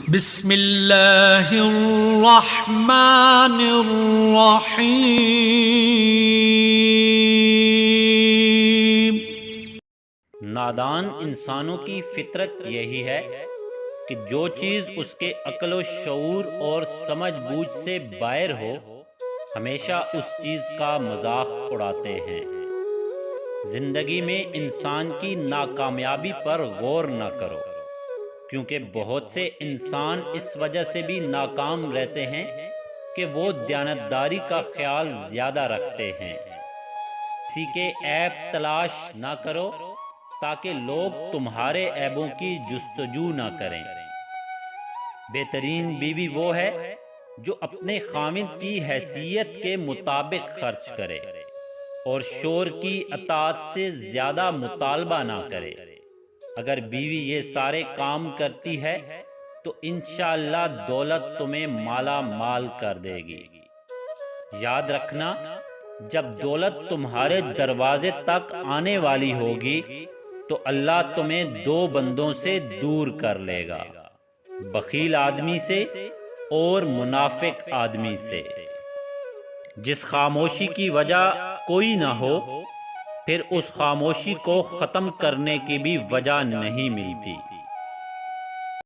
بسم اللہ الرحمن الرحیم۔ نادان انسانوں کی فطرت یہی ہے کہ جو چیز اس کے عقل و شعور اور سمجھ بوجھ سے باہر ہو ہمیشہ اس چیز کا مذاق اڑاتے ہیں۔ زندگی میں انسان کی ناکامیابی پر غور نہ کرو، کیونکہ بہت سے انسان اس وجہ سے بھی ناکام رہتے ہیں کہ وہ دیانتداری کا خیال زیادہ رکھتے ہیں۔ کسی کے عیب تلاش نہ کرو تاکہ لوگ تمہارے عیبوں کی جستجو نہ کریں۔ بہترین بیوی وہ ہے جو اپنے خاوند کی حیثیت کے مطابق خرچ کرے اور شوہر کی اطاعت سے زیادہ مطالبہ نہ کرے۔ اگر بیوی یہ سارے کام کرتی ہے تو انشاءاللہ دولت تمہیں مالا مال کر دے گی۔ یاد رکھنا، جب دولت تمہارے دروازے تک آنے والی ہوگی تو اللہ تمہیں دو بندوں سے دور کر لے گا، بخیل آدمی سے اور منافق آدمی سے۔ جس خاموشی کی وجہ کوئی نہ ہو پھر اس خاموشی کو ختم کرنے کی بھی وجہ نہیں ملتی۔